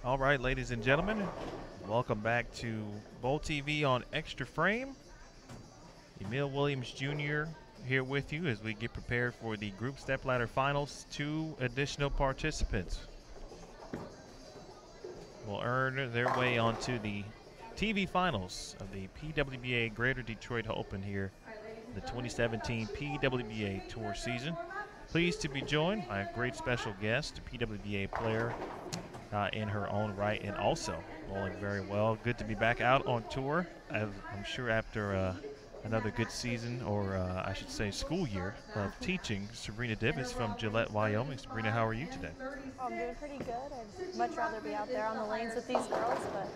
All right, ladies and gentlemen, welcome back to Bowl TV on Extra Frame. Emil Williams Jr. here with you as we get prepared for the Group Stepladder Finals. 2 additional participants will earn their way onto the TV Finals of the PWBA Greater Detroit Open here in the 2017 PWBA Tour season. Pleased to be joined by a great special guest, a PWBA player in her own right, and also bowling very well. Good to be back out on tour, I'm sure after another good season, or I should say school year of teaching. Sabrina Divis from Gillette, Wyoming. Sabrina, how are you today? Oh, I'm doing pretty good. I'd much rather be out there on the lanes with these girls, but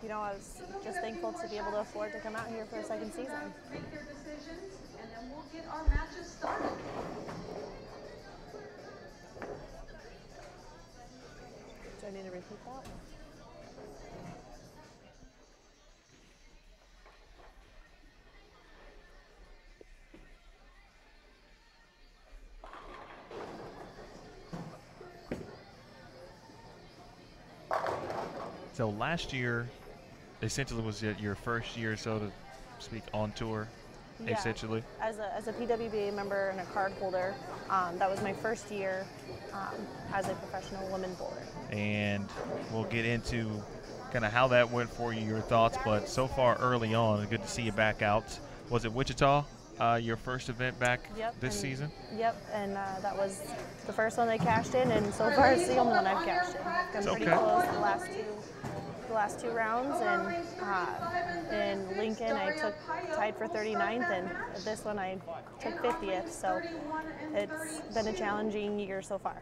you know, I was just thankful to be able to afford to come out here for a second season. Make your decisions, and then we'll get our matches started. Do I need to repeat that? So last year, essentially, was it your first year, so to speak, on tour, Yeah. essentially? As a PWBA member and a card holder, that was my first year as a professional women bowler. And we'll get into kind of how that went for you, your thoughts, but so far early on, good to see you back out. Was it Wichita, your first event back this season? Yep, and that was the first one they cashed in, and so far it's the only one I've cashed in. I've come pretty close the last two rounds, and in Lincoln I tied for 39th, and this one I took 50th, so it's been a challenging year so far.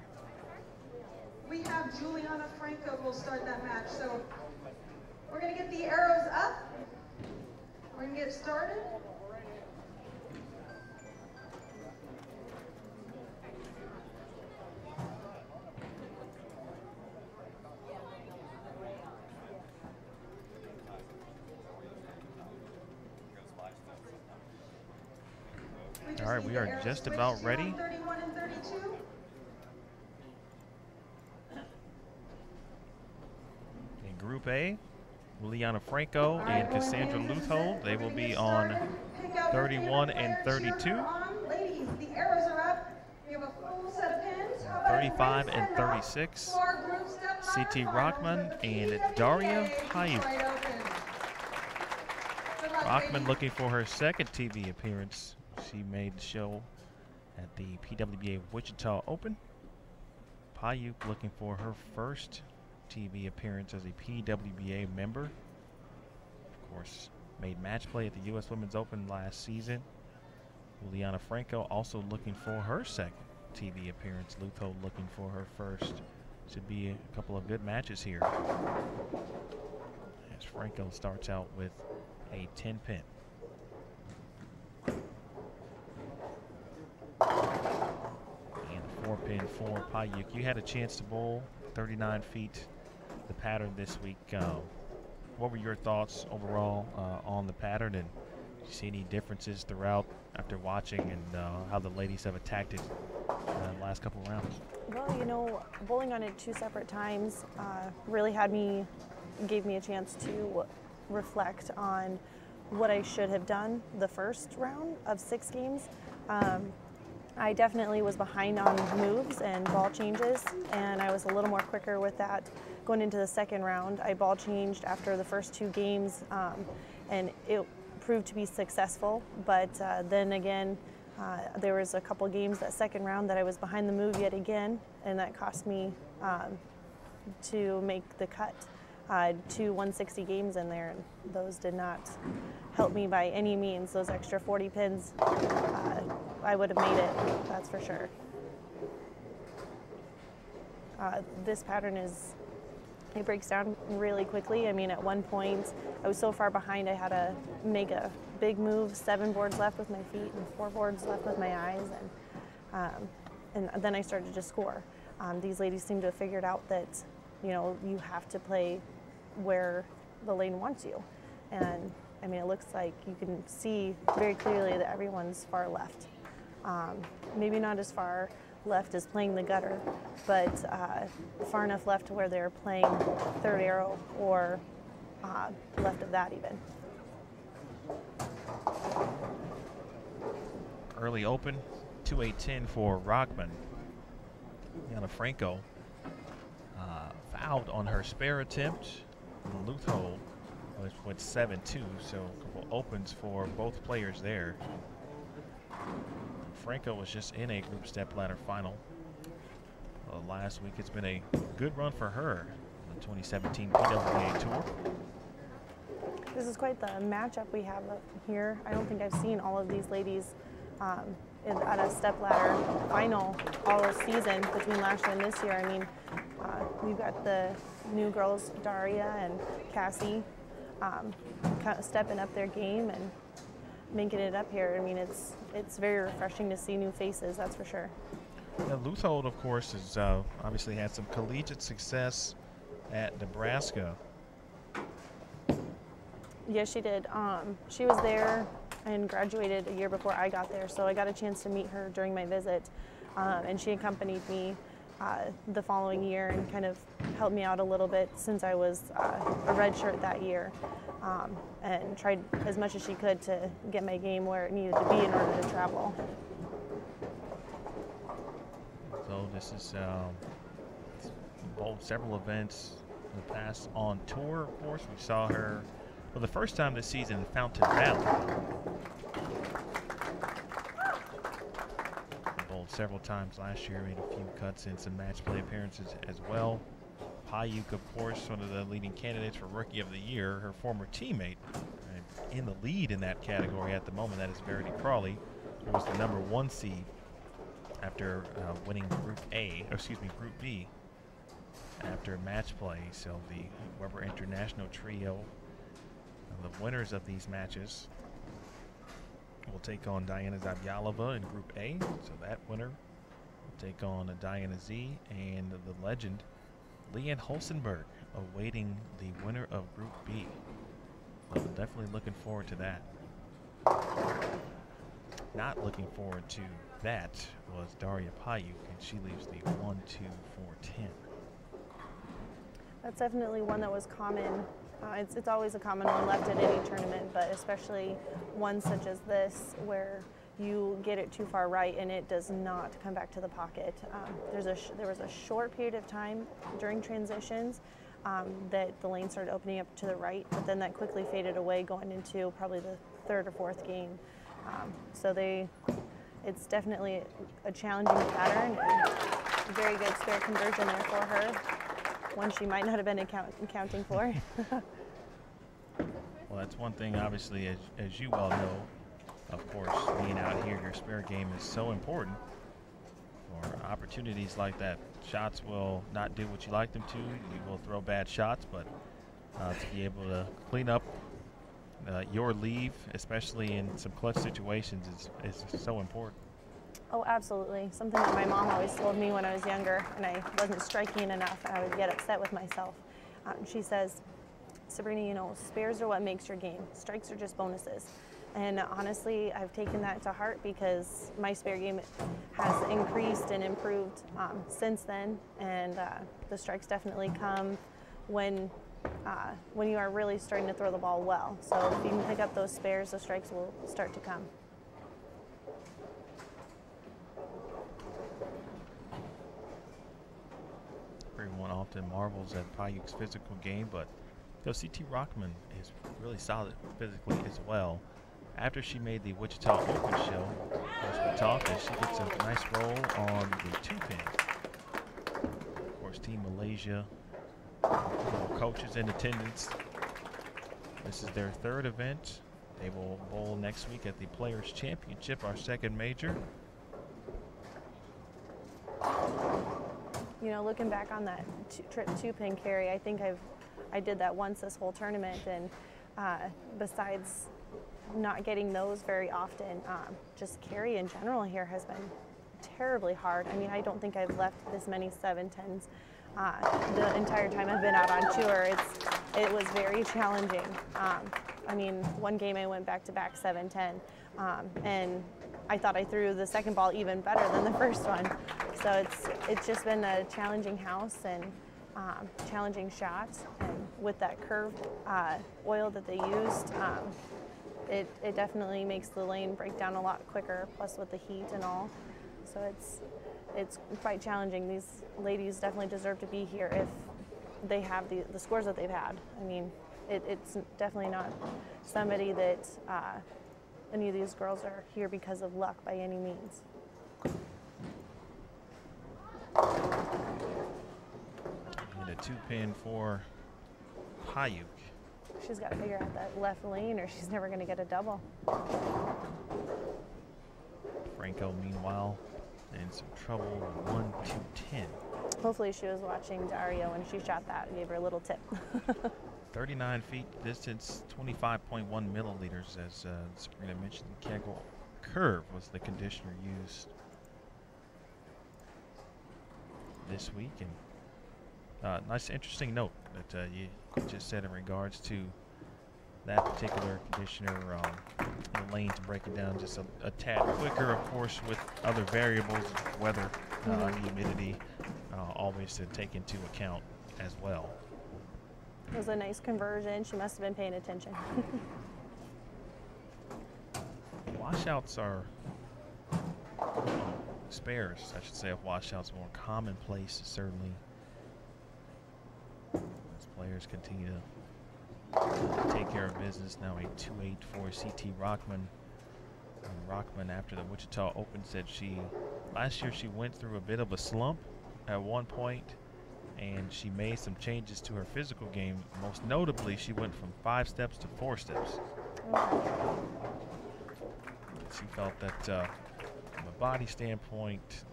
We have Juliana Franco will start that match, so we're going to get the arrows up. We're going to get started. All right, we are just about ready. 31 and 32. In Group A, Liana Franco and Cassandra Luthold, they will be on 31 and 32. Ladies, the arrows are up. We have a full set of pins. 35 and 36. CT Rockman and Daria Payuk. Rockman looking for her second TV appearance. She made the show at the PWBA Wichita Open. Payuk looking for her first TV appearance as a PWBA member. Of course, made match play at the U.S. Women's Open last season. Liana Franco also looking for her second TV appearance. Luthold looking for her first. Should be a couple of good matches here, as Franco starts out with a 10-pin. And a 4-pin for Payuk. You had a chance to bowl 39 feet, the pattern this week. What were your thoughts overall on the pattern, and did you see any differences throughout after watching, and how the ladies have attacked it the last couple of rounds? Well, you know, bowling on it 2 separate times really gave me a chance to reflect on what I should have done the first round of 6 games. I definitely was behind on moves and ball changes, and I was a little more quicker with that going into the second round. I ball changed after the first 2 games, and it proved to be successful, but then again, there was a couple games that second round that I was behind the move yet again, and that cost me to make the cut. I had 2 160 games in there, and those did not help me by any means. Those extra 40 pins, I would have made it, that's for sure. This pattern it breaks down really quickly. I mean, at one point, I was so far behind, I had to make a big move, 7 boards left with my feet and 4 boards left with my eyes, and then I started to score. These ladies seem to have figured out that, you know, you have to play where the lane wants you. And I mean, it looks like you can see very clearly that everyone's far left. Maybe not as far left is playing the gutter, but far enough left to where they're playing third arrow or left of that even. Early open, 2-8-10 for Rockman. Yana Franco fouled on her spare attempt. The Luthold went 7-2, so a couple opens for both players there. Franco was just in a group stepladder final last week. It's been a good run for her on the 2017 PWBA Tour. This is quite the matchup we have up here. I don't think I've seen all of these ladies at a stepladder final all season between last year and this year. I mean, we've got the new girls, Daria and Cassie, kind of stepping up their game and making it up here. I mean, it's very refreshing to see new faces, that's for sure. Yeah, Luthold, of course, has obviously had some collegiate success at Nebraska. Yes, she did. She was there and graduated a year before I got there, so I got a chance to meet her during my visit, and she accompanied me the following year and kind of helped me out a little bit since I was a redshirt that year, and tried as much as she could to get my game where it needed to be in order to travel. So this is involved several events in the past on tour. Of course, we saw her for the first time this season in Fountain Valley. Bowled several times last year, made a few cuts in some match play appearances as well. Payuk, of course, one of the leading candidates for Rookie of the Year. Her former teammate in the lead in that category at the moment, that is Verity Crawley, who was the #1 seed after winning Group B after match play. So the Weber International Trio, the winners of these matches, will take on Diana Zavyalova in Group A. So that winner will take on Diana Z and the legend Leanne Holsenberg, awaiting the winner of Group B. So definitely looking forward to that. Not looking forward to that was Daria Payuk, and she leaves the 1-2-4-10. That's definitely one that was common. It's always a common one left at any tournament, but especially one such as this where you get it too far right and it does not come back to the pocket. There was a short period of time during transitions that the lane started opening up to the right, but then that quickly faded away going into probably the third or fourth game. So it's definitely a challenging pattern and a very good spare conversion there for her. One she might not have been accounting for. Well, that's one thing, obviously, as you well know, of course, being out here, your spare game is so important for opportunities like that. Shots will not do what you like them to. You will throw bad shots, but to be able to clean up your leave, especially in some clutch situations, is so important. Oh, absolutely. Something that my mom always told me when I was younger and I wasn't striking enough and I would get upset with myself. She says, Sabrina, you know, spares are what makes your game. Strikes are just bonuses. And honestly, I've taken that to heart because my spare game has increased and improved since then. And the strikes definitely come when you are really starting to throw the ball well. So if you can pick up those spares, the strikes will start to come. Everyone often marvels at Payuk's physical game, but CT Rockman is really solid physically as well. After she made the Wichita Open show, as we talked, she gets a nice roll on the 2-pin. Of course, Team Malaysia, coaches in attendance. This is their third event. They will bowl next week at the Players Championship, our second major. You know, looking back on that trip 2-pin carry, I think I did that once this whole tournament, and besides not getting those very often, just carry in general here has been terribly hard. I mean, I don't think I've left this many 7-10s the entire time I've been out on tour. It was very challenging. I mean, one game I went back-to-back 7-10, and I thought I threw the second ball even better than the first one. So it's just been a challenging house and challenging shots. And with that curved oil that they used, it definitely makes the lane break down a lot quicker, plus with the heat and all. So it's quite challenging. These ladies definitely deserve to be here if they have the scores that they've had. I mean, it's definitely not somebody that any of these girls are here because of luck by any means. And a 2-pin for Hayuk. She's got to figure out that left lane or she's never going to get a double. Franco, meanwhile, in some trouble, 1-2-10. Hopefully she was watching Dario when she shot that and gave her a little tip. 39 feet distance, 25.1 milliliters, as Sabrina mentioned. Kegel curve was the conditioner used this week. And nice, interesting note that you just said in regards to that particular conditioner. The lanes break it down just a tad quicker, of course, with other variables, weather, humidity, always to take into account as well. It was a nice conversion. She must have been paying attention. Washouts are, spares, I should say, of washouts more commonplace, certainly. As players continue to take care of business. Now a 2-8 for CT Rockman. And Rockman, after the Wichita Open, said last year she went through a bit of a slump at one point, and she made some changes to her physical game. Most notably, she went from 5 steps to 4 steps. She felt that from a body standpoint,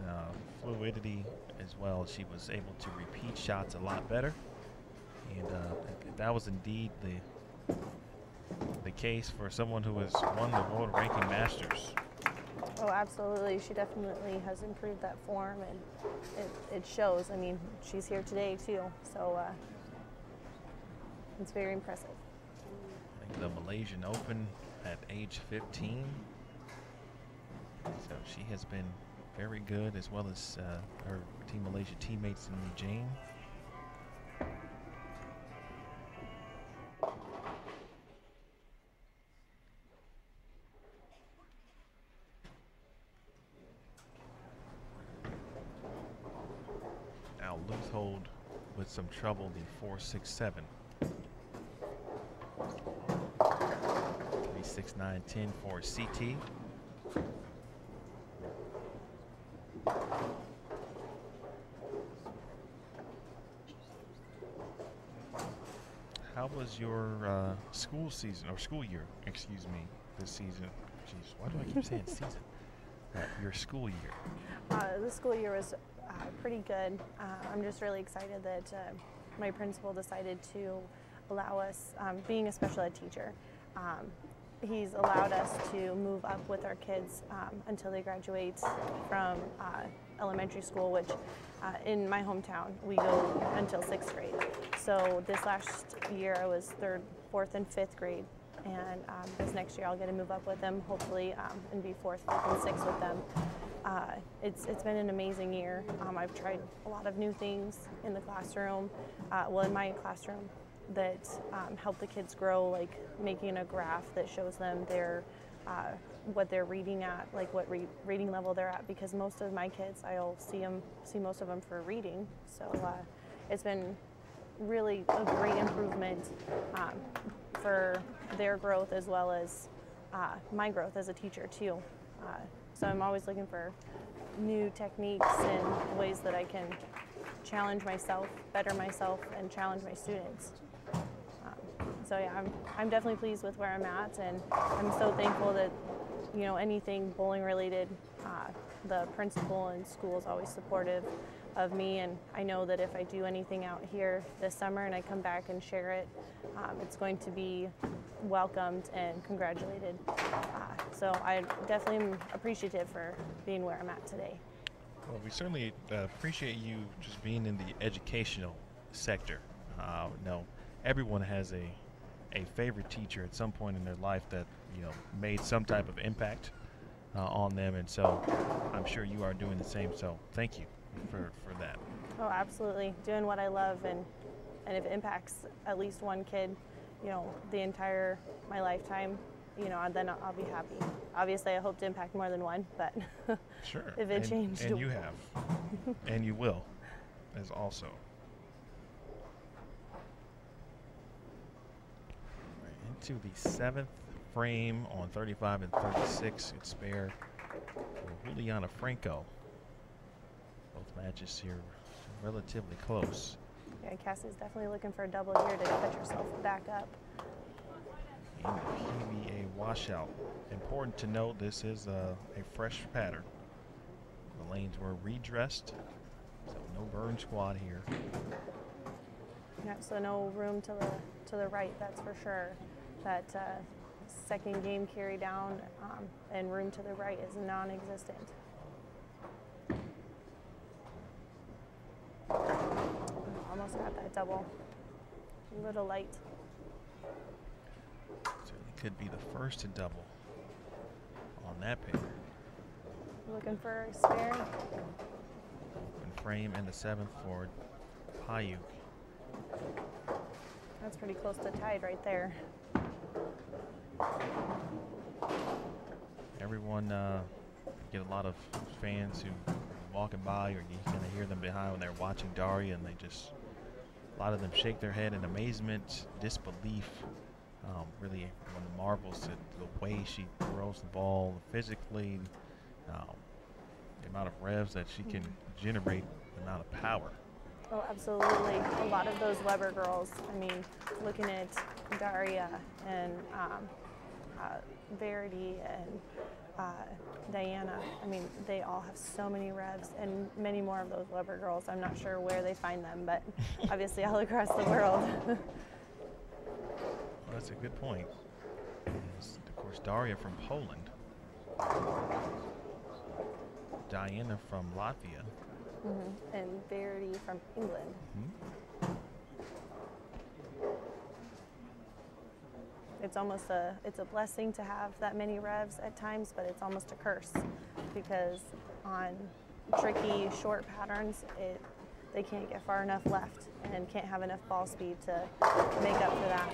fluidity as well, she was able to repeat shots a lot better. And that was indeed the case for someone who has won the world ranking Masters. Oh, absolutely. She definitely has improved that form, and it shows. I mean, she's here today too, so it's very impressive. I think the Malaysian Open at age 15. So she has been very good, as well as her Team Malaysia teammates in Jane. Now Luthold with some trouble, the 4-6-7. 3-6-9-10 for CT. How was your school season, or school year, excuse me, this season? Jeez, why do I keep saying season? Your school year. The school year was pretty good. I'm just really excited that my principal decided to allow us, being a special ed teacher, he's allowed us to move up with our kids until they graduate from elementary school, which in my hometown we go until 6th grade. So this last year I was 3rd, 4th, and 5th grade, and this next year I'll get to move up with them, hopefully, and be 4th, 5th, and 6th with them. It's been an amazing year. I've tried a lot of new things in the classroom, in my classroom, that help the kids grow, like making a graph that shows them their what they're reading at, like what reading level they're at, because most of my kids, I'll see most of them for reading. So it's been really a great improvement for their growth, as well as my growth as a teacher too. So I'm always looking for new techniques and ways that I can challenge myself, better myself, and challenge my students. So yeah, I'm definitely pleased with where I'm at, and I'm so thankful that, you know, anything bowling related, the principal and school is always supportive of me, and I know that if I do anything out here this summer and I come back and share it, it's going to be welcomed and congratulated. So I definitely am appreciative for being where I'm at today. Well, we certainly appreciate you just being in the educational sector. No, everyone has a favorite teacher at some point in their life that, you know, made some type of impact on them, and so I'm sure you are doing the same. So thank you. for that. Oh, absolutely. Doing what I love, and if it impacts at least one kid, you know, my lifetime, you know, then I'll be happy. Obviously, I hope to impact more than one, but Sure. if it changed. And you have. And you will, as also. Right, into the 7th frame on 35 and 36. It's spare for Juliana Franco. Both matches here relatively close. Yeah, Cassie's definitely looking for a double here to catch herself back up. In the PWBA washout. Important to note, this is a fresh pattern. The lanes were redressed, so no burn squad here. Yeah, so no room to the right, that's for sure. That second game carry down and room to the right is non-existent. Almost got that double. A little light. Certainly could be the first to double on that pair. Looking for a spare. Open frame in the 7th for Payuk. That's pretty close to tied right there. Everyone, get a lot of fans who are walking by, or you kind of hear them behind when they're watching Daria, and a lot of them shake their head in amazement, disbelief. Really one of the marvels at the way she throws the ball physically, the amount of revs that she can generate, the amount of power. Oh, absolutely. A lot of those Weber girls, I mean, looking at Daria and Verity and Diana, I mean, they all have so many revs, and many more of those Weber girls. I'm not sure where they find them, but obviously all across the world. Well, that's a good point. There's, of course, Daria from Poland. Diana from Latvia. And Verity from England. It's almost it's a blessing to have that many revs at times, but it's almost a curse, because on tricky short patterns, they can't get far enough left and can't have enough ball speed to make up for that.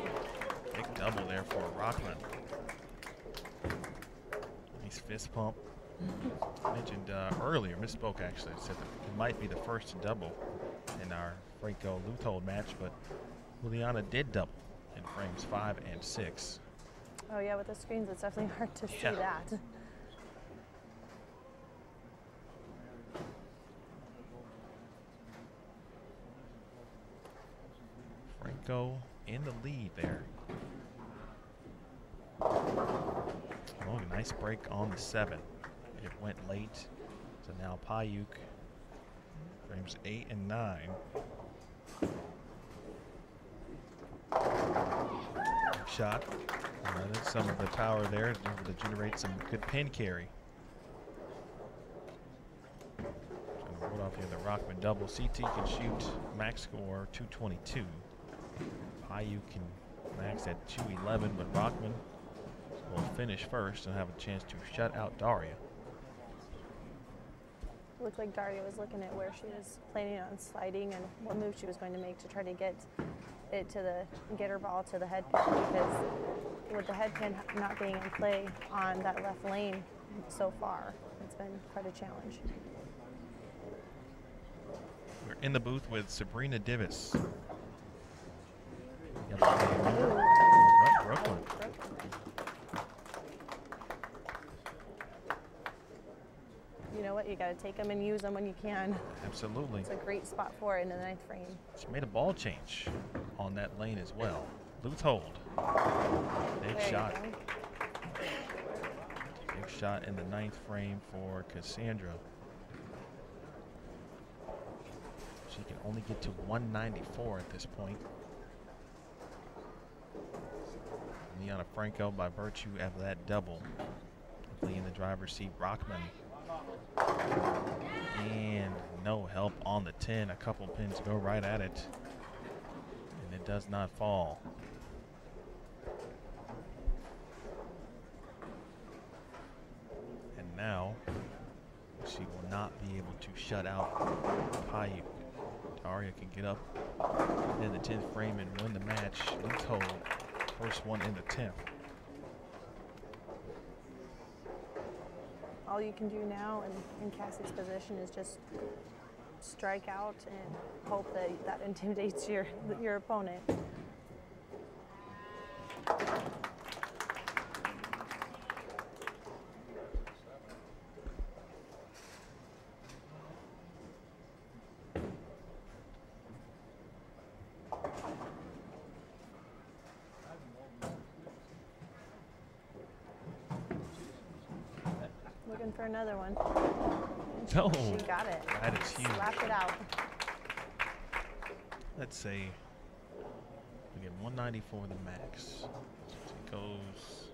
Big double there for Rockman. Nice fist pump. Mentioned earlier, misspoke actually, said that it might be the first to double in our Franco Luthold match, but Juliana did double in frames 5 and 6. Oh yeah, with the screens, it's definitely hard to see that. Franco in the lead there. Oh, nice break on the 7. It went late, so now Payuk, frames 8 and 9. Shot. That's some of the power there, able to generate some good pin carry. Trying to hold off here the Rockman double. CT can shoot max score 222. Payuk can max at 211, but Rockman will finish first and have a chance to shut out Daria. Looked like Daria was looking at where she was planning on sliding and what move she was going to make to try to get it to get her ball to the head pin, because with the head pin not being in play on that left lane so far, it's been quite a challenge. We're in the booth with Sabrina Divis. Brooklyn. You know what? You got to take them and use them when you can. Absolutely. It's a great spot for it in the 9th frame. She made a ball change on that lane as well. Luthold. Big shot. Big shot in the 9th frame for Cassandra. She can only get to 194 at this point. Juliana Franco, by virtue of that double, hopefully in the driver's seat. Rockman. And no help on the 10. A couple pins go right at it, and it does not fall. And now we see she will not be able to shut out Payuk. Daria can get up in the 10th frame and win the match. Let's hold first one in the 10th. All you can do now in Cassie's position is just strike out and hope that intimidates your opponent. Looking for another one. Oh, she got it. That is huge. Slapped it out. Let's say we get 194 the max. So it goes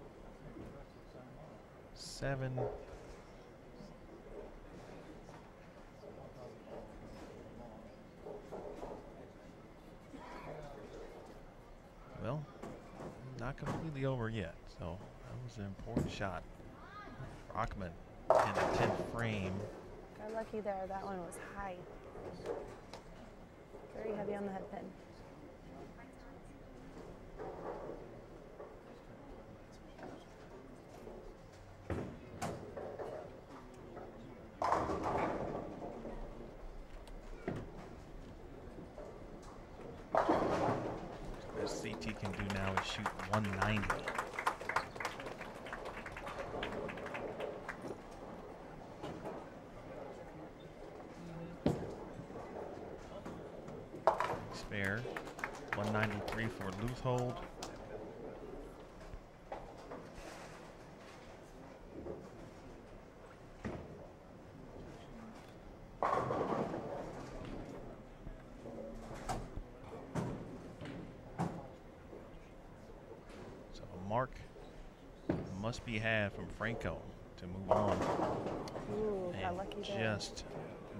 7. Well, not completely over yet. So that was an important shot. Rockman in the 10th frame. Got lucky there. That one was high. Very heavy on the head pin. The best CT can do now is shoot 190. Spare 193 for Luthold. So a mark must be had from Franco to move on. Ooh, got And lucky there.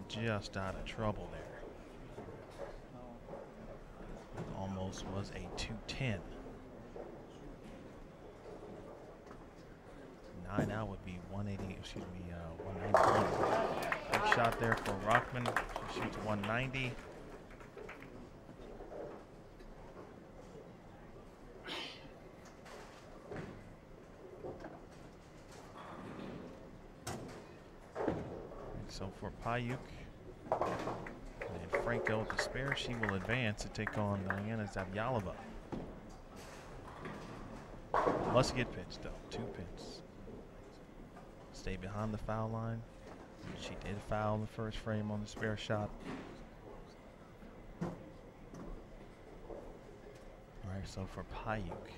just out of trouble there. Almost was a 210. 9 out would be 180, excuse me, 191. Big shot there for Rockman. She shoots 190. So for Payuk and Franco with the spare, she will advance to take on Diana Zavyalova. Must get pitched though, 2 pins. Stay behind the foul line. She did foul the first frame on the spare shot. All right, so for Payuk.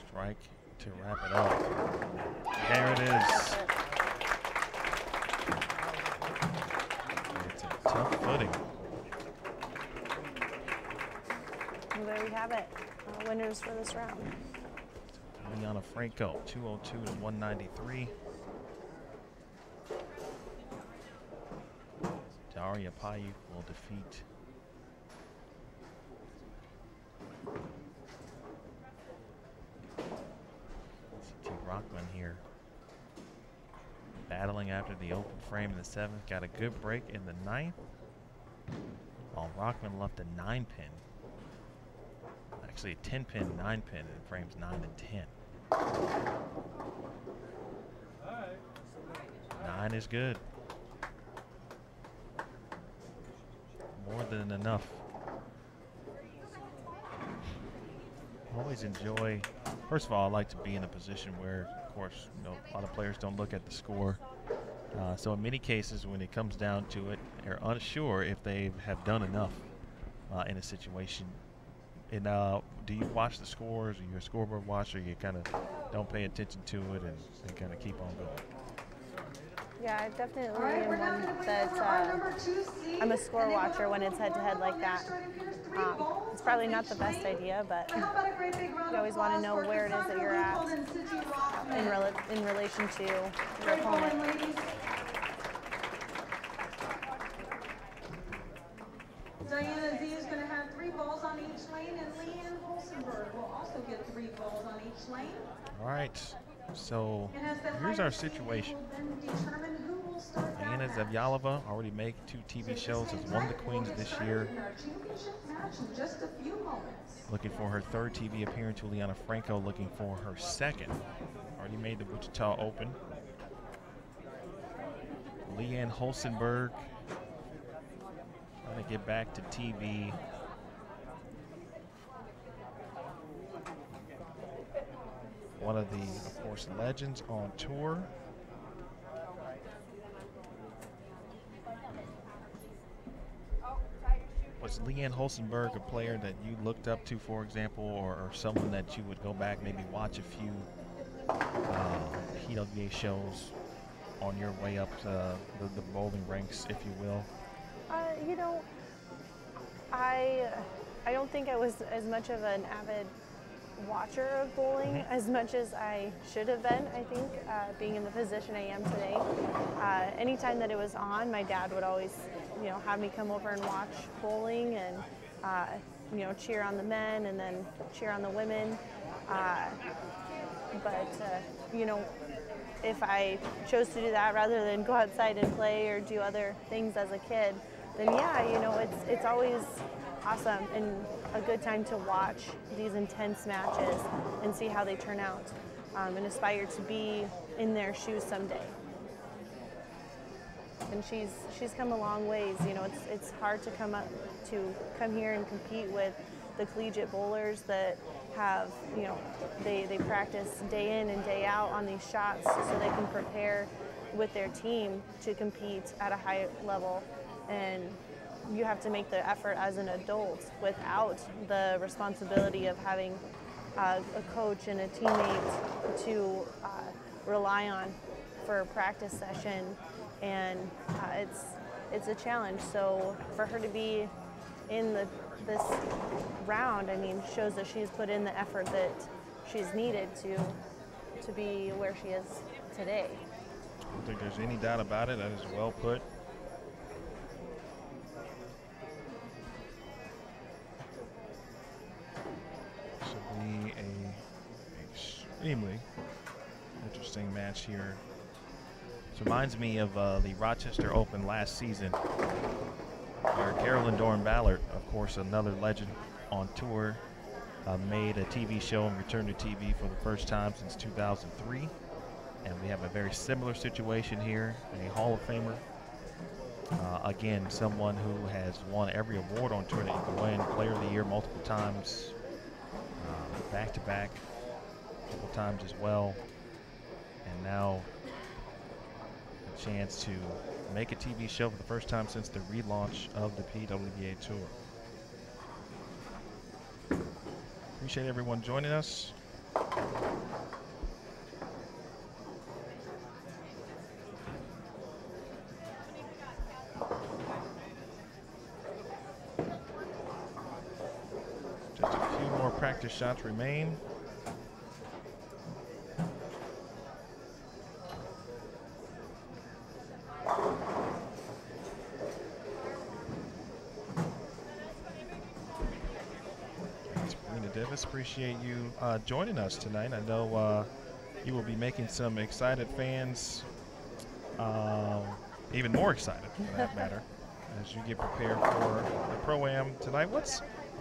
Strike to wrap it up. There it is. It's a tough footing. Well, there we have it. Winners for this round. Juliana Franco, 202 to 193. Daria Payuk will defeat CT Rockman here. Battling after the open frame in the 7th. Got a good break in the 9th. While Rockman left a 9-pin. Actually a 10-pin, 9-pin in frames 9 and 10. 9 is good. More than enough. Always enjoy. First of all, I like to be in a position where, of course, you know, a lot of players don't look at the score. So in many cases, when it comes down to it, they're unsure if they have done enough in a situation. And do you watch the scores? Are you a scoreboard watcher? You kind of don't pay attention to it and kind of keep on going? Yeah, I definitely am one that I'm a score watcher when it's head-to-head like that. It's probably not the best idea, but you always want to know where it is that you're at in relation to your opponent. Diana Z is going to have 3 balls on each lane, and Leanne Holsenberg will also get 3 balls on each lane. All right, so here's our situation. Diana Zavjalova already made 2 TV shows, has won the Queens this year. Looking for her 3rd TV appearance. Juliana Franco looking for her 2nd. Already made the Wichita Open. Leanne Holsenberg trying to get back to TV. One of the, of course, legends on tour. Was Leanne Holsenberg a player that you looked up to, for example, or someone that you would go back, maybe watch a few PWBA shows on your way up to the bowling ranks, if you will? You know, I don't think I was as much of an avid watcher of bowling as much as I should have been, I think, being in the position I am today. Anytime that it was on, my dad would always, you know, have me come over and watch bowling and, you know, cheer on the men and then cheer on the women. You know, if I chose to do that rather than go outside and play or do other things as a kid, then yeah, you know, it's always awesome and a good time to watch these intense matches and see how they turn out, and aspire to be in their shoes someday. And she's come a long ways. You know, it's hard to come here and compete with the collegiate bowlers that have, you know, they practice day in and day out on these shots so they can prepare with their team to compete at a high level. And you have to make the effort as an adult without the responsibility of having a coach and a teammate to rely on for a practice session. And it's a challenge. So for her to be in this round, I mean, shows that she's put in the effort that she's needed to be where she is today. I don't think there's any doubt about it. That is well put. Should be an extremely interesting match here. This reminds me of the Rochester Open last season, where Carolyn Doran-Ballard, of course, another legend on tour, made a TV show and returned to TV for the first time since 2003. And we have a very similar situation here, a Hall of Famer. Again, someone who has won every award on tour that you can win, Player of the Year multiple times, back-to-back, a couple times as well. And now a chance to make a TV show for the first time since the relaunch of the PWBA Tour. Appreciate everyone joining us. Just a few more practice shots remain. Appreciate you joining us tonight. I know you will be making some excited fans even more excited, for that matter, as you get prepared for the Pro-Am tonight.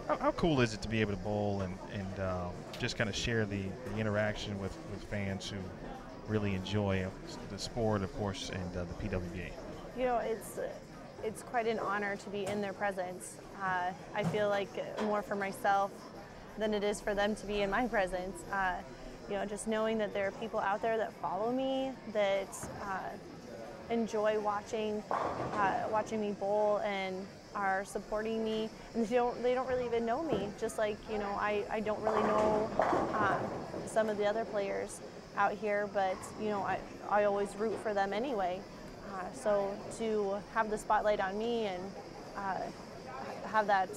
How cool is it to be able to bowl and just kind of share the interaction with fans who really enjoy the sport, of course, and the PWBA? You know, it's quite an honor to be in their presence. I feel like more for myself than it is for them to be in my presence. You know, just knowing that there are people out there that follow me, that enjoy watching me bowl and are supporting me, and they don't really even know me. Just like, you know, I don't really know some of the other players out here, but you know, I always root for them anyway. So to have the spotlight on me and have that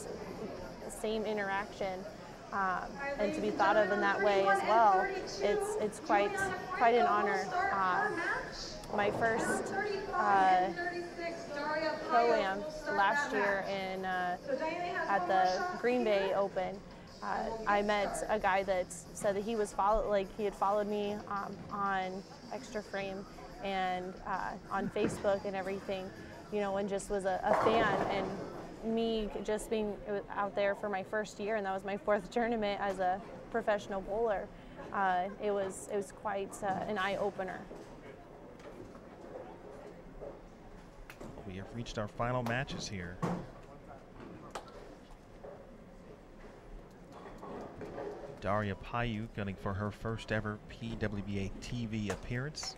same interaction, and to be thought of in that way as well, it's quite an honor. my first Pro-Am last year at the Green Bay Open. I met a guy that said that he had followed me on Extra Frame and on Facebook and everything, you know, and just was a fan. And me just being out there for my first year, and that was my 4th tournament as a professional bowler, it was quite an eye-opener. We have reached our final matches here. Daria Payuk gunning for her first ever PWBA TV appearance.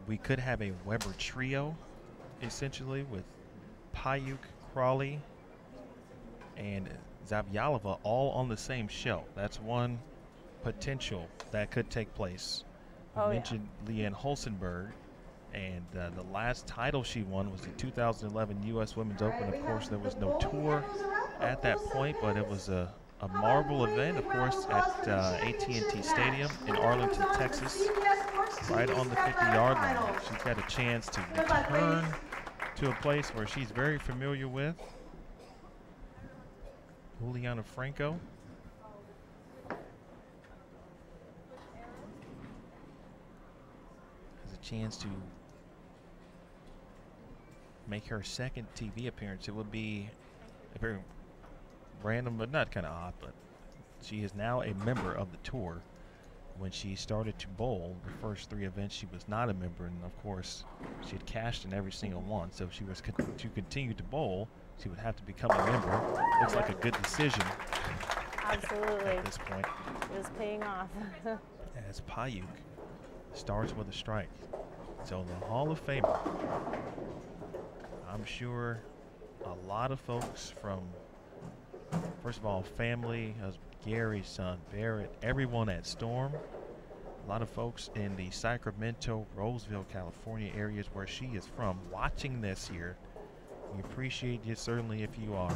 We could have a Weber trio, essentially, with Payuk, Crawley, and Zavyalova all on the same show. That's one potential that could take place. You mentioned Leanne Holsenberg, and the last title she won was the 2011 U.S. Women's Open. Of course, there was no tour at that point, but it was a marvel event, of course, at AT&T Stadium in Arlington, Texas, right on the 50-yard line. She's got a chance to return to a place where she's very familiar with. Juliana Franco. Has a chance to make her second TV appearance. It would be a very random, but not kind of odd, but she is now a member of the tour. When she started to bowl, the first 3 events, she was not a member, and of course, she had cashed in every single one. So if she was to continue to bowl, she would have to become a member. Looks like a good decision. Absolutely. At this point. It was paying off. As Payuk starts with a strike. So the Hall of Famer, I'm sure a lot of folks from, first of all, family, Gary's son, Barrett, everyone at Storm, a lot of folks in the Sacramento, Roseville, California areas where she is from watching this here. We appreciate you, certainly, if you are,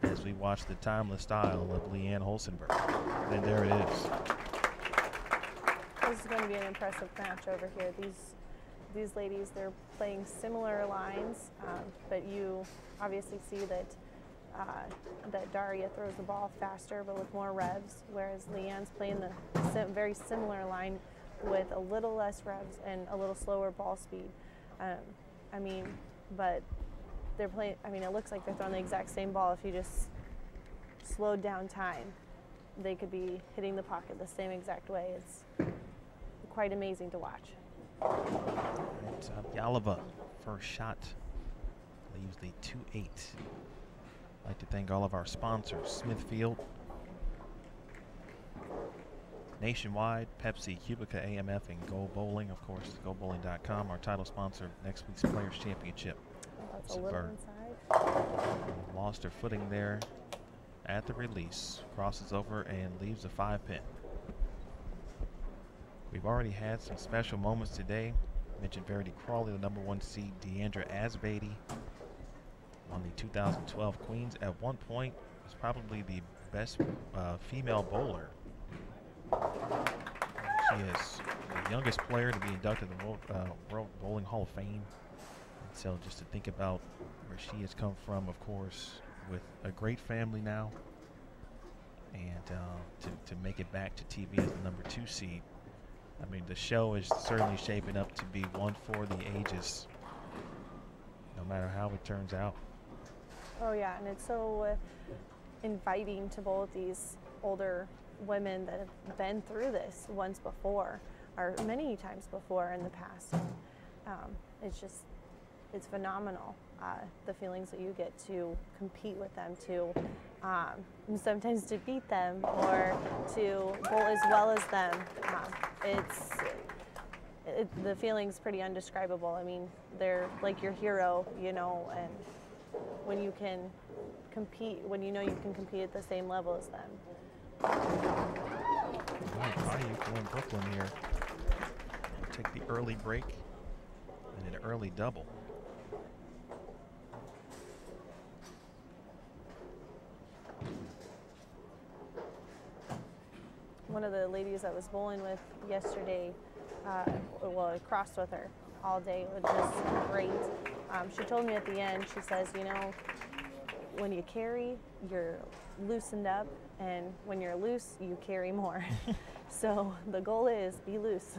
as we watch the timeless style of Leanne Holsenberg. And there it is. This is going to be an impressive match over here. These ladies, they're playing similar lines, but you obviously see that Daria throws the ball faster but with more revs, whereas Leanne's playing the very similar line with a little less revs and a little slower ball speed. But they're playing, it looks like they're throwing the exact same ball. If you just slowed down time, they could be hitting the pocket the same exact way. It's quite amazing to watch. Yalova, first shot, leaves the 2-8. I'd like to thank all of our sponsors, Smithfield, Nationwide, Pepsi, Cubica AMF, and Go Bowling, of course, GoBowling.com, our title sponsor of next week's Players Championship. That's a little inside. Lost her footing there at the release, crosses over and leaves a 5-pin. We've already had some special moments today. Mentioned Verity Crawley, the #1 seed, Deandra Asbady, on the 2012 Queens. At one point, was probably the best female bowler. She is the youngest player to be inducted in the World Bowling Hall of Fame. And so just to think about where she has come from, of course, with a great family now, and to make it back to TV as the #2 seed. The show is certainly shaping up to be one for the ages, no matter how it turns out. Oh yeah, and it's so inviting to bowl with these older women that have been through this once before, or many times before in the past. It's phenomenal, the feelings that you get to compete with them, to sometimes to beat them or to bowl as well as them. The feeling's pretty undescribable. They're like your hero, and when you can compete, when you know you can compete at the same level as them. Payuk in Brooklyn here. Take the early break and an early double. One of the ladies I was bowling with yesterday well, I crossed with her all day, which was great. She told me at the end, she says, you know, when you carry, you're loosened up, and when you're loose, you carry more. So the goal is be loose.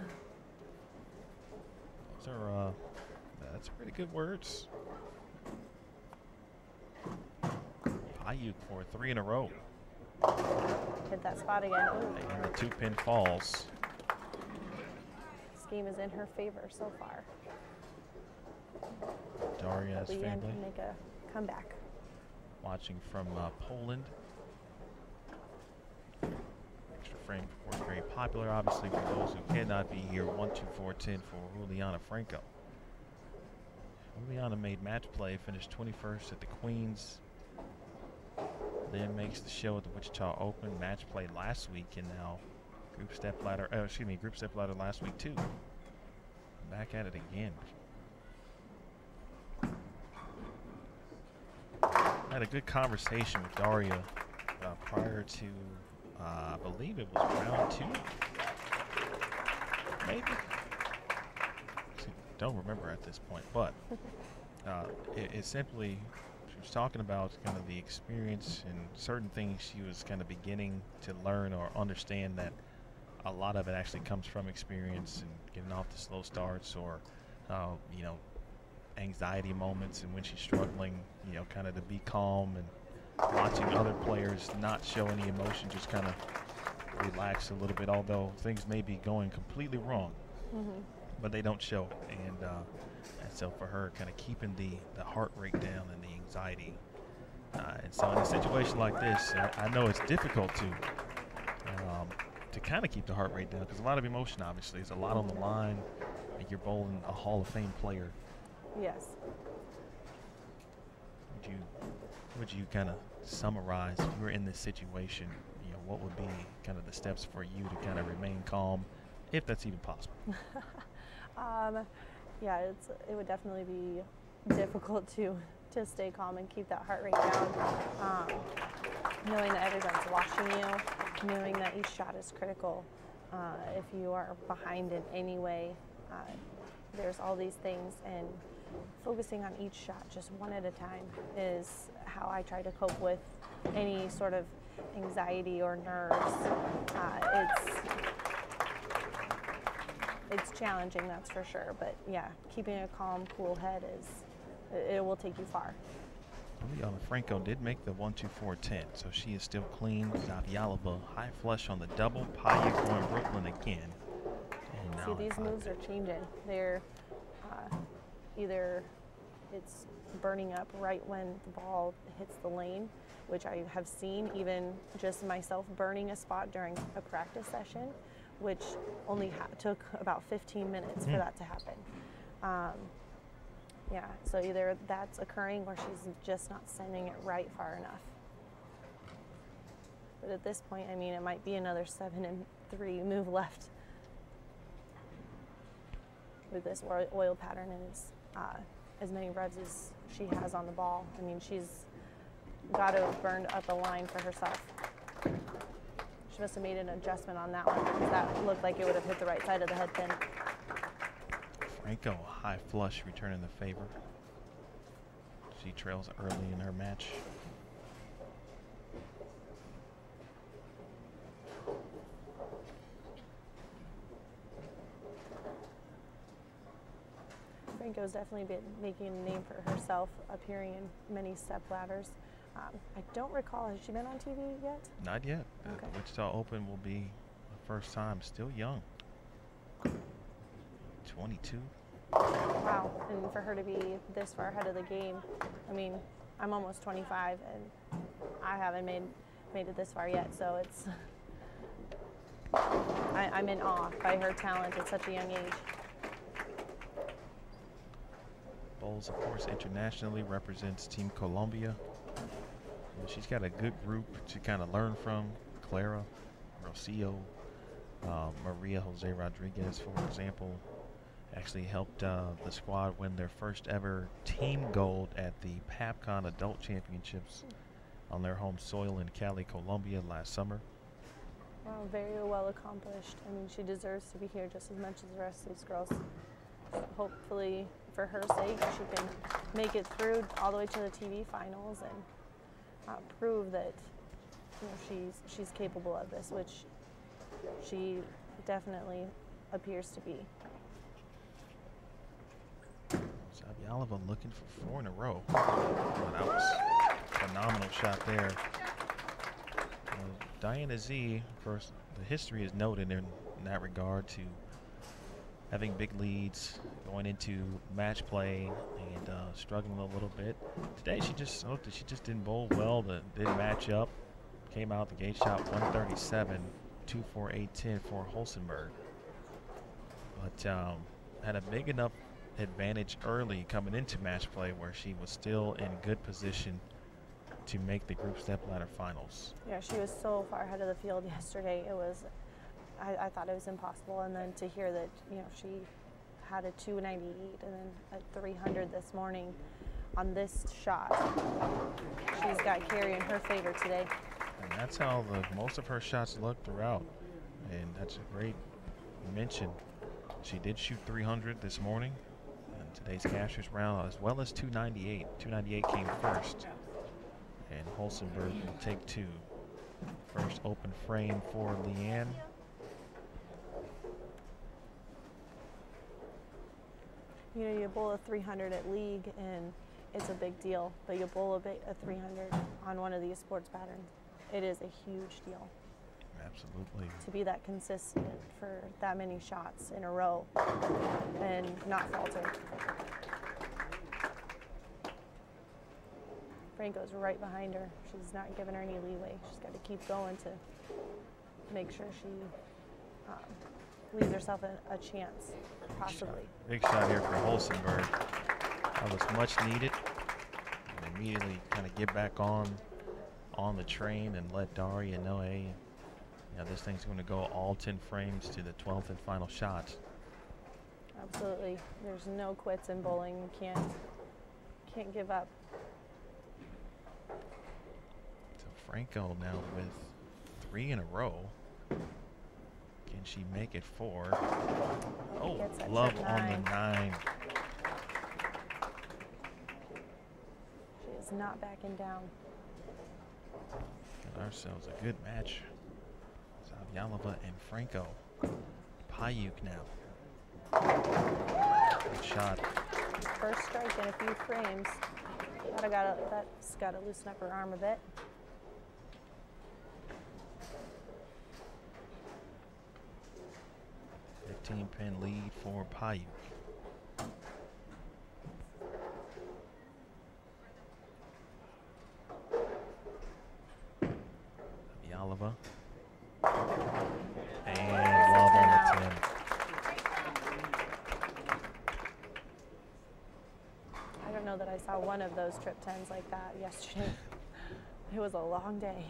Those are, that's pretty good words. Ayuk for 3 in a row. Hit that spot again. Ooh. And the 2-pin falls. This game is in her favor so far. Daria's Leanne family can make a comeback. watching from Poland. Extra frame report very popular, obviously, for those who cannot be here. 1-2-4-10 for Juliana Franco. Juliana made match play, finished 21st at the Queens. Then makes the show at the Wichita Open. Match play last week, and now group step ladder last week too. Back at it again. I had a good conversation with Daria prior to, I believe it was round 2. Maybe. Don't remember at this point, but it simply, she was talking about kind of the experience and certain things she was kind of beginning to learn or understand, that a lot of it actually comes from experience and getting off the slow starts, or you know, anxiety moments, and when she's struggling, you know, kind of to be calm and watching other players not show any emotion, just kind of relax a little bit, although things may be going completely wrong, but they don't show. And so for her, kind of keeping the heart rate down and the anxiety. And so in a situation like this, I know it's difficult to kind of keep the heart rate down, because a lot of emotion, obviously. There's a lot on the line, and you're bowling a Hall of Fame player. Yes. Would you kind of summarize, if you were in this situation, you know, what would be kind of the steps for you to kind of remain calm, if that's even possible? Yeah, it would definitely be difficult to stay calm and keep that heart rate down. Knowing that everyone's watching you, knowing that each shot is critical. If you are behind in any way, there's all these things, and focusing on each shot just one at a time is how I try to cope with any sort of anxiety or nerves. It's challenging, that's for sure, but yeah, keeping a calm, cool head it will take you far. Juliana Franco did make the 1-2-4-10, so she is still clean. Zavialova high flush on the double. Payuk going Brooklyn again. And see, these moves are changing. They're either it's burning up right when the ball hits the lane, which I have seen, even just myself burning a spot during a practice session, which only took about 15 minutes for that to happen. Yeah, so either that's occurring or she's just not sending it right far enough. But at this point, I mean, it might be another 7-3 move left with this oil pattern, and it's as many revs as she has on the ball. I mean, she's got to have burned up a line for herself. She must have made an adjustment on that one, because that looked like it would have hit the right side of the head pin. Franco, high flush, returning the favor. She trails early in her match. Franco's definitely been making a name for herself, appearing in many step ladders. I don't recall, has she been on TV yet? Not yet. Okay. The Wichita Open will be the first time. Still young. 22. Wow, and for her to be this far ahead of the game, I mean, I'm almost 25 and I haven't made it this far yet, so it's, I'm in awe by her talent at such a young age. Bowls, of course, internationally, represents Team Colombia. And she's got a good group to kind of learn from. Clara, Rocio, Maria Jose Rodriguez, for example, actually helped the squad win their first ever team gold at the PAPCON Adult Championships on their home soil in Cali, Colombia last summer. Well, very well accomplished. I mean, she deserves to be here just as much as the rest of these girls. Hopefully, for her sake, she can make it through all the way to the TV finals and prove that she's capable of this, which she definitely appears to be. Zabialova looking for 4 in a row. Oh, that was a phenomenal shot there. Diana Z, of course, the history is noted in that regard to having big leads, going into match play, and struggling a little bit. Today she just didn't bowl well. Didn't match up. Came out the gate shot 137, 248.10 for Holsenberg. But had a big enough advantage early coming into match play where she was still in good position to make the group stepladder finals. Yeah, she was so far ahead of the field yesterday. It was, I thought it was impossible. And then to hear that, she had a 298 and then a 300 this morning on this shot, she's got carry in her favor today. And that's how most of her shots look throughout. And that's a great mention. She did shoot 300 this morning in today's cashier's round, as well as 298. 298 came first. And Holsenberg will take 2. First open frame for Leanne. You bowl a 300 at league and it's a big deal, but you bowl a 300 on one of these sports patterns, it is a huge deal. Absolutely. To be that consistent for that many shots in a row and not falter. Franco's right behind her. She's not giving her any leeway. She's got to keep going to make sure she leaves herself a chance, possibly. Big shot here for Holsenberg. That was much needed. And immediately kind of get back on the train and let Daria know, hey, this thing's going to go all 10 frames to the 12th and final shot. Absolutely. There's no quits in bowling. You can't give up. So Franco now with 3 in a row. Can she make it 4? Oh, love on the 9. She is not backing down. Got ourselves a good match. Zabialova and Franco. Payuk now. Good shot. First strike in a few frames. That's got to loosen up her arm a bit. Pin lead for Payuk. Zabialova. And love on the 10. I don't know that I saw one of those trip 10s like that yesterday. It was a long day.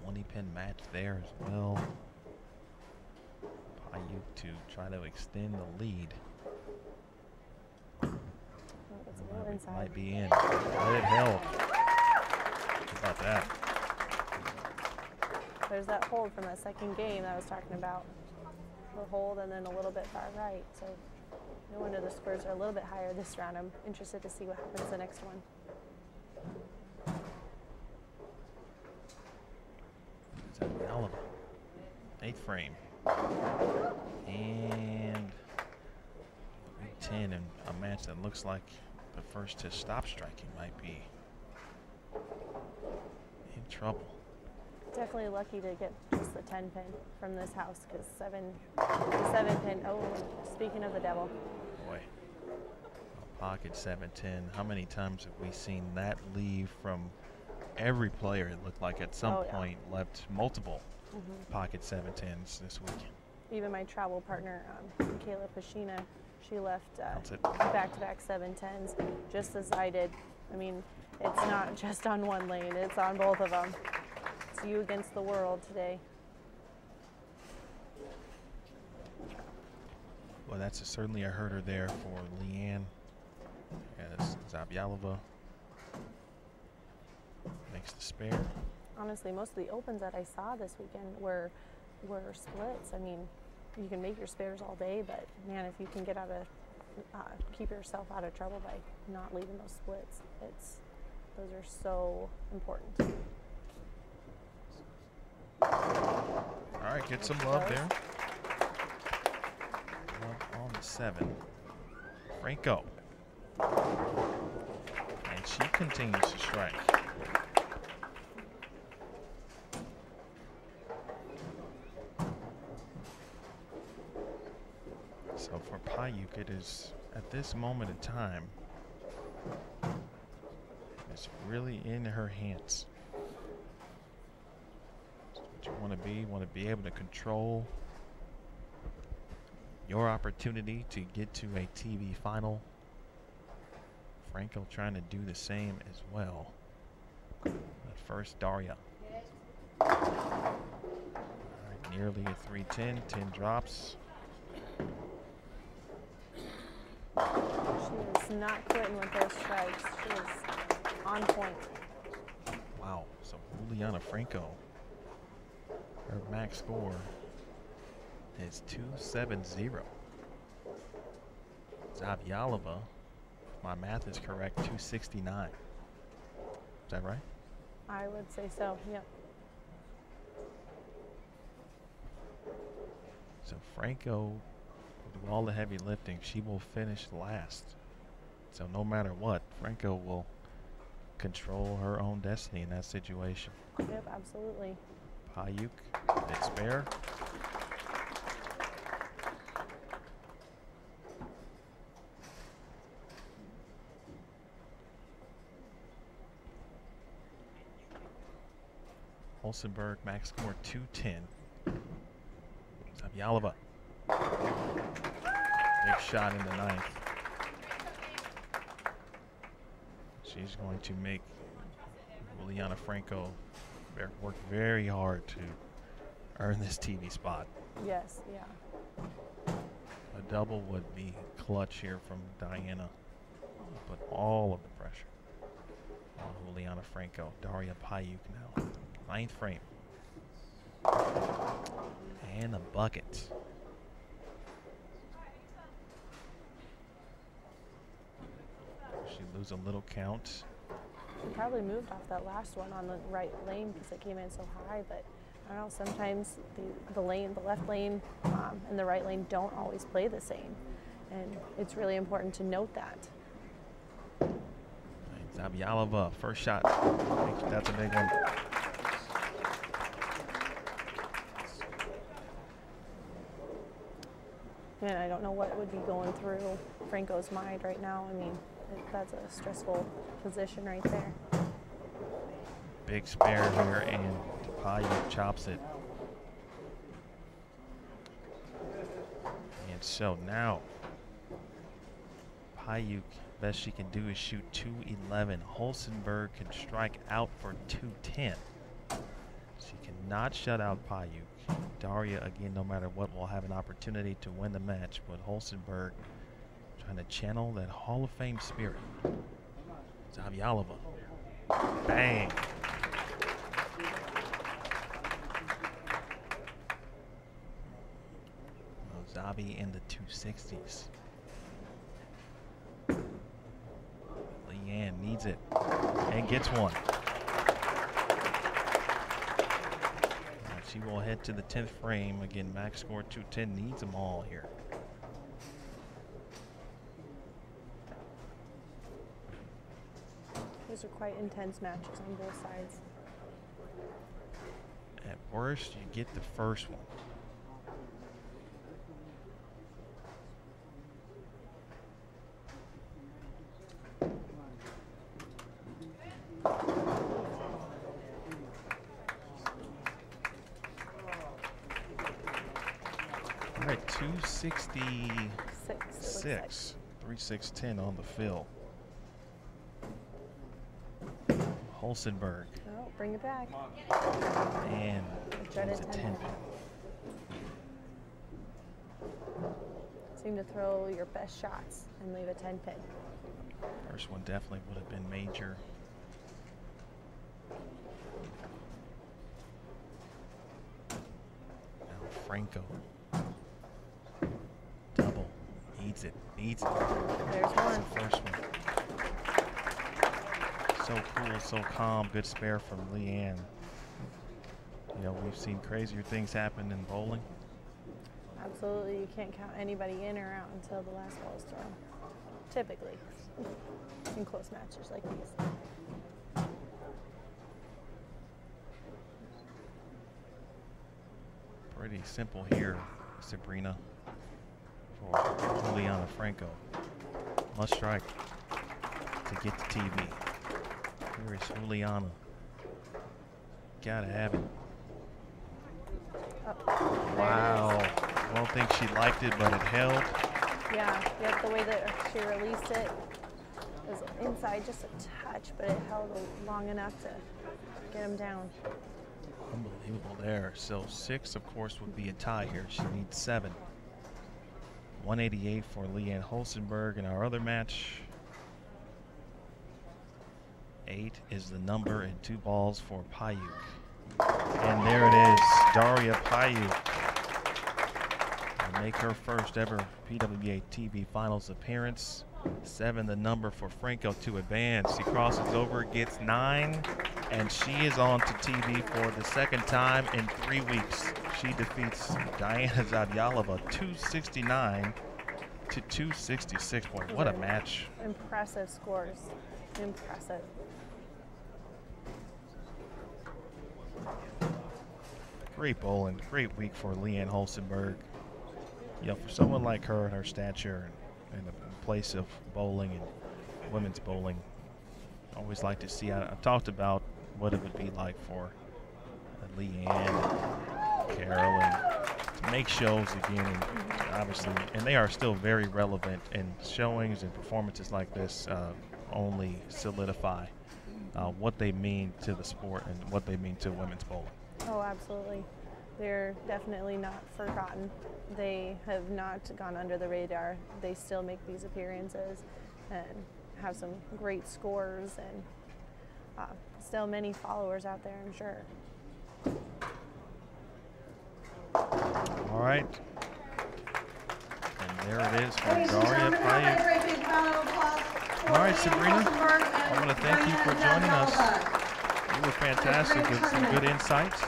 20-pin match there as well. Payuk to try to extend the lead. Might be in. But it held. How about that? There's that hold from that second game that I was talking about. The hold and then a little bit far right. So no wonder the scores are a little bit higher this round. I'm interested to see what happens the next one. Zabialova. 8th frame. And 10 in a match that looks like the first to stop striking might be in trouble. Definitely lucky to get just the 10 pin from this house because the 7 pin. Oh, speaking of the devil. Boy, a pocket 7-10. How many times have we seen that leave from every player? It looked like at some point left multiple pocket 7-10s this week. Even my travel partner, Kayla Pashina, she left back-to-back 7-10s just as I did. I mean, it's not just on one lane, it's on both of them. It's you against the world today. Well, that's certainly a herder there for Leanne as Zabialova makes the spare. honestly, most of the opens that I saw this weekend were splits. I mean, you can make your spares all day, but man, if you can get out of keep yourself out of trouble by not leaving those splits, those are so important. All right, get some love there. Love on the 7. Franco. And she continues to strike. So for Payuk, it is at this moment in time, it's really in her hands. That's what you want to be able to control your opportunity to get to a TV final. Franco trying to do the same as well. But first, Daria. All right, nearly a 310, 10 drops. She is not quitting with those strikes. She is on point. Wow, so Juliana Franco, her max score is 270. Zavyalova, if my math is correct, 269. Is that right? I would say so, yep. So Franco will do all the heavy lifting. She will finish last. So no matter what, Franco will control her own destiny in that situation. Yep, absolutely. Payuk, big spare. Olsenberg, max score 210. Zavyalova. Big shot in the 9th. She's going to make Juliana Franco work very hard to earn this TV spot. Yes, yeah. A double would be clutch here from Diana. Put all of the pressure on Juliana Franco. Daria Payuk now. 9th frame. And a bucket. She lose a little count. She probably moved off that last one on the right lane because it came in so high, but I don't know, sometimes the left lane and the right lane don't always play the same. And it's really important to note that. Zavyalova, first shot. That's a big one. Man, I don't know what would be going through Franco's mind right now. I mean, that's a stressful position right there. Big spare here, and Payuk chops it. And so now, Payuk, best she can do is shoot 211. Holsenberg can strike out for 210. She cannot shut out Payuk. Daria, again, no matter what, will have an opportunity to win the match, but Holsenberg trying to channel that Hall of Fame spirit. Zavyalova. Bang. Zavi in the 260s. Leanne needs it and gets one. She will head to the 10th frame. Again, max score 210, needs them all here. Those are quite intense matches on both sides. At worst, you get the first one. All right, 266, 3-6-10 on the fill. Holsenberg. Oh, bring it back. And it's a 10 pin. Seem to throw your best shots and leave a 10 pin. First one definitely would have been major. Franco. Double. Needs it. Needs it. There's That's one. the first one. So cool, so calm. Good spare from Leanne. You know, we've seen crazier things happen in bowling. Absolutely, you can't count anybody in or out until the last ball is thrown. Typically, in close matches like these. Pretty simple here, Sabrina, for Juliana Franco. Must strike to get the TV. Here is Juliana. Gotta have it. Oh, Wow. I don't think she liked it, but it held. Yeah, yep, the way that she released it was inside just a touch, but it held long enough to get him down. Unbelievable there. So 6, of course, would be a tie here. She needs 7. 188 for Leanne Holstenberg in our other match. 8 is the number and 2 balls for Payuk. And there it is, Daria Payuk. Make her first ever PWBA TV Finals appearance. 7 the number for Franco to advance. She crosses over, gets 9, and she is on to TV for the second time in 3 weeks. She defeats Diana Zavyalova 269 to 266. Boy, what a match. Impressive scores. Impressive. Great bowling, great week for Leanne Holstenberg. You know, for someone like her and her stature and the place of bowling and women's bowling, I always like to see. I've talked about what it would be like for Leanne and Carolyn to make shows again, and obviously, and they are still very relevant, and showings and performances like this only solidify what they mean to the sport and what they mean to women's bowling. Oh, absolutely. They're definitely not forgotten. They have not gone under the radar. They still make these appearances and have some great scores, and still many followers out there, I'm sure. All right. And there it is from Ladies and Daria gentlemen, have a Payuk. great big round of applause for All right, Leanne Sabrina, Holstenberg I and want to thank you for Diana joining us. Zavyalova. You were fantastic with some good insights.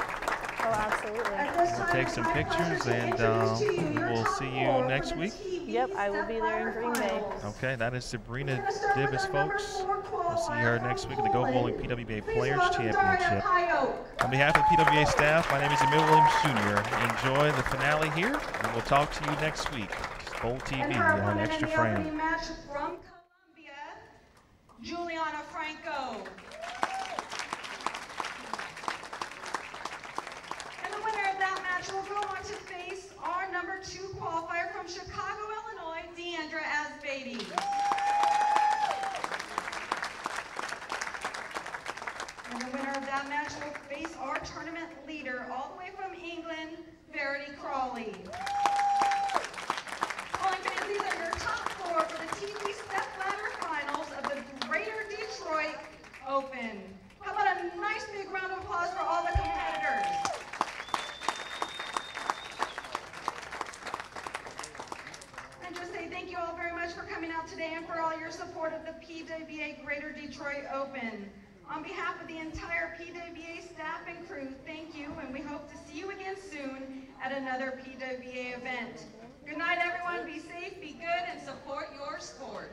Oh, absolutely. At this We'll time, take it's some my pictures, pleasure to and introduce to you we your will top see you 4 next for the week. TV Yep, I will be there in Green Bay. Stepladder Okay, that is Sabrina We're gonna start with Divis, our number folks. 4 We'll see qualifier her from next week at the Go Poland. Bowling PWBA Please Players welcome Daria Championship. Payuk. On behalf of the PWBA staff, my name is Emil Williams Jr. Enjoy the finale here, and we'll talk to you next week. Just Bowl TV And her on opponent Extra in the opening Frame. match from Colombia, Juliana Franco. And the winner of that match will go on to face our number 2 qualifier from Chicago, Illinois, Deandra Asbaty. And the winner of that match will face our tournament leader, all the way from England, Verity Crawley. Bowling fans, these are your top 4 for the TV Stepladder Finals of the Greater Detroit Open. How about a nice big round of applause for all the competitors? And just say thank you all very much for coming out today and for all your support of the PWBA Greater Detroit Open. On behalf of the entire PWBA staff and crew, thank you, and we hope to see you again soon at another PWBA event. Good night, everyone. Be safe, be good, and support your sport.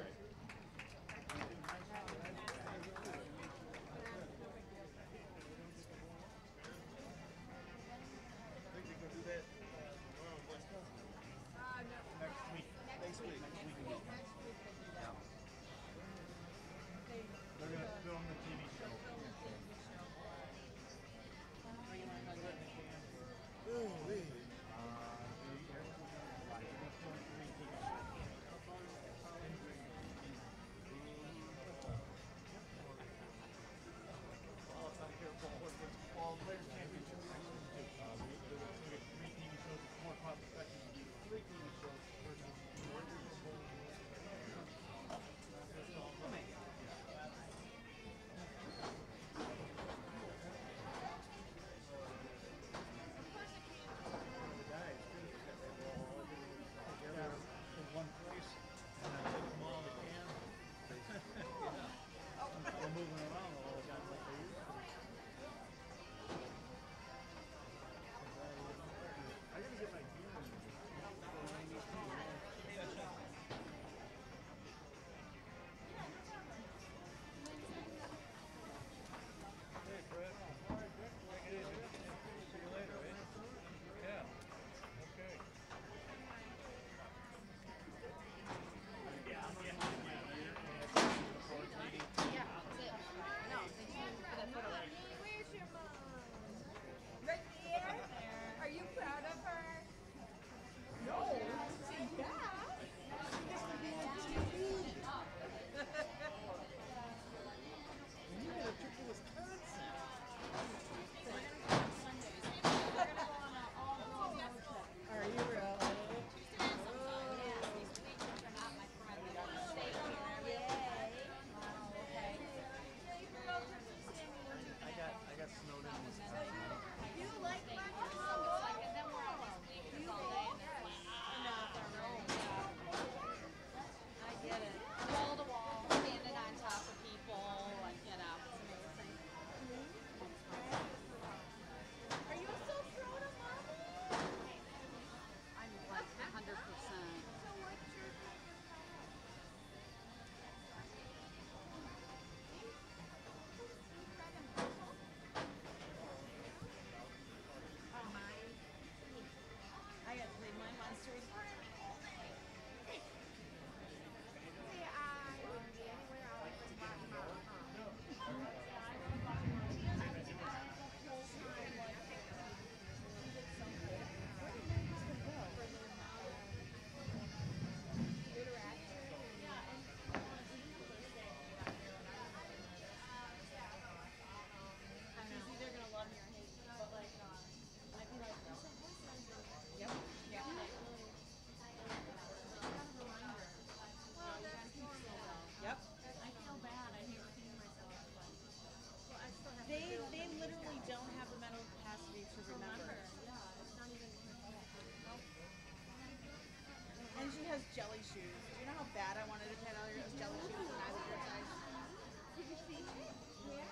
jelly shoes. Do you know how bad I wanted to get all those jelly shoes when I was your size? Yeah.